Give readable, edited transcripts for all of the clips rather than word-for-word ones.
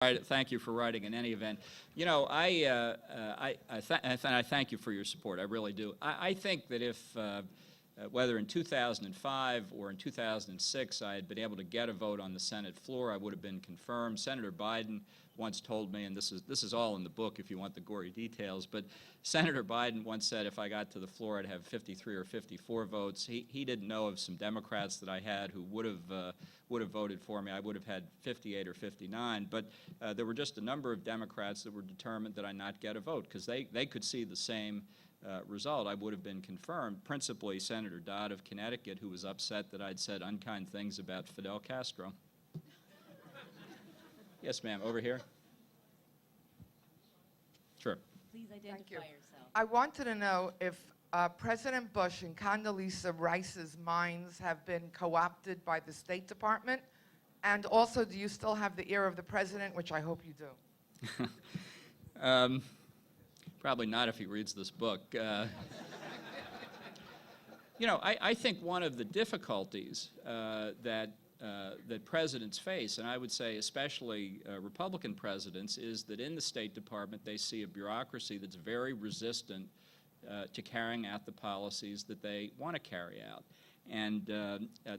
Thank you for writing. In any event, you know, I thank you for your support. I really do. I think that if whether in 2005 or in 2006 I had been able to get a vote on the Senate floor, I would have been confirmed. Senator Biden once told me, and this is all in the book if you want the gory details, but Senator Biden once said if I got to the floor I'd have 53 or 54 votes. He didn't know of some Democrats that I had who would have voted for me. I would have had 58 or 59, but there were just a number of Democrats that were determined that I not get a vote because they could see the same result. I would have been confirmed, principally Senator Dodd of Connecticut, who was upset that I'd said unkind things about Fidel Castro. Yes, ma'am, over here. Sure. Please identify yourself. I wanted to know if President Bush and Condoleezza Rice's minds have been co-opted by the State Department, and also, do you still have the ear of the president, which I hope you do? Probably not if he reads this book. You know, I think one of the difficulties that presidents face, and I would say especially Republican presidents, is that in the State Department they see a bureaucracy that's very resistant to carrying out the policies that they want to carry out. And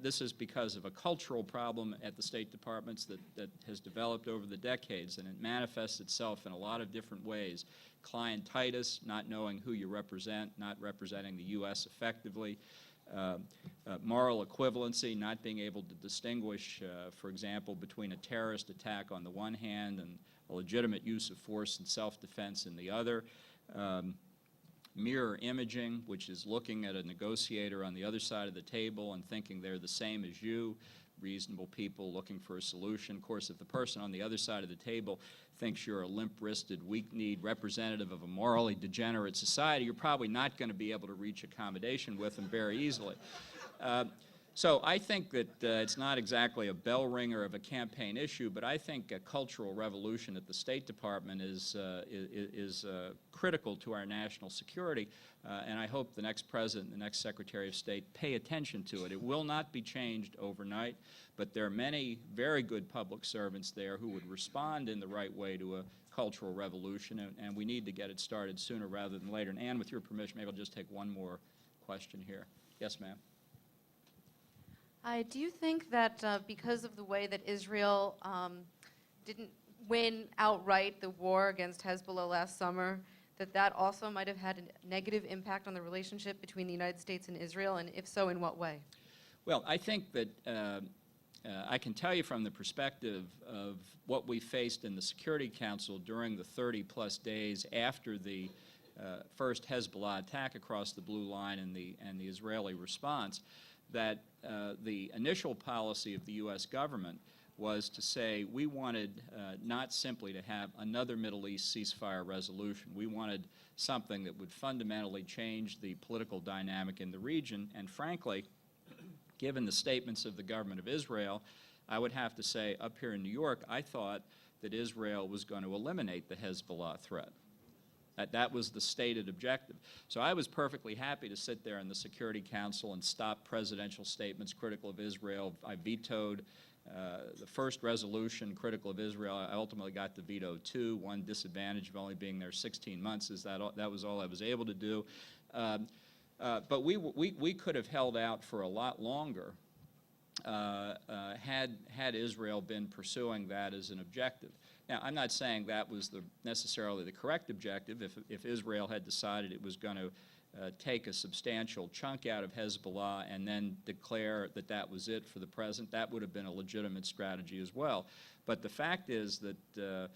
this is because of a cultural problem at the State Departments that has developed over the decades, and it manifests itself in a lot of different ways. Clientitis, not knowing who you represent, not representing the U.S. effectively. Moral equivalency, not being able to distinguish, for example, between a terrorist attack on the one hand and a legitimate use of force and self-defense in the other. Mirror imaging, which is looking at a negotiator on the other side of the table and thinking they're the same as you, reasonable people looking for a solution. Of course, if the person on the other side of the table thinks you're a limp-wristed, weak-kneed representative of a morally degenerate society, you're probably not going to be able to reach accommodation with them very easily. So I think that it's not exactly a bell ringer of a campaign issue, but I think a cultural revolution at the State Department is critical to our national security, and I hope the next president and the next Secretary of State pay attention to it. It will not be changed overnight, but there are many very good public servants there who would respond in the right way to a cultural revolution, and we need to get it started sooner rather than later. And Ann, with your permission, maybe I'll just take one more question here. Yes, ma'am. Do you think that because of the way that Israel didn't win outright the war against Hezbollah last summer, that also might have had a negative impact on the relationship between the United States and Israel, and if so, in what way? Well, I think that I can tell you from the perspective of what we faced in the Security Council during the 30-plus days after the first Hezbollah attack across the Blue Line and the Israeli response, that the initial policy of the U.S. government was to say we wanted not simply to have another Middle East ceasefire resolution. We wanted something that would fundamentally change the political dynamic in the region. And frankly, given the statements of the government of Israel, I would have to say up here in New York, I thought that Israel was going to eliminate the Hezbollah threat. That was the stated objective. So I was perfectly happy to sit there in the Security Council and stop presidential statements critical of Israel. I vetoed the first resolution critical of Israel. I ultimately got to veto two. One disadvantage of only being there 16 months is that was all I was able to do. But we could have held out for a lot longer had Israel been pursuing that as an objective. Now, I'm not saying that was necessarily the correct objective. If Israel had decided it was going to take a substantial chunk out of Hezbollah and then declare that that was it for the present, that would have been a legitimate strategy as well. But the fact is that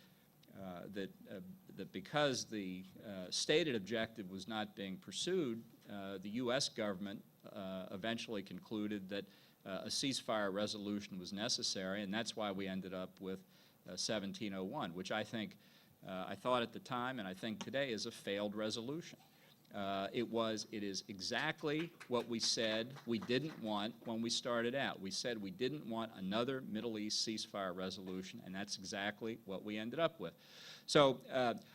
because the stated objective was not being pursued, the U.S. government eventually concluded that a ceasefire resolution was necessary, and that's why we ended up with 1701, which I thought at the time and I think today is a failed resolution. It is exactly what we said we didn't want when we started out. We said we didn't want another Middle East ceasefire resolution, and that's exactly what we ended up with. So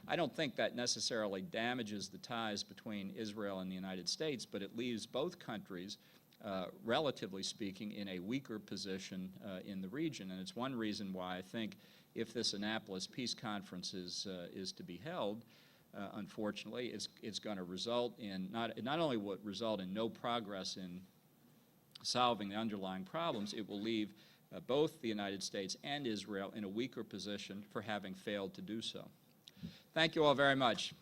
I don't think that necessarily damages the ties between Israel and the United States, but it leaves both countries relatively speaking, in a weaker position in the region. And it's one reason why I think if this Annapolis Peace Conference is to be held, unfortunately, it's going to result in, not only will it result in no progress in solving the underlying problems, it will leave both the United States and Israel in a weaker position for having failed to do so. Thank you all very much.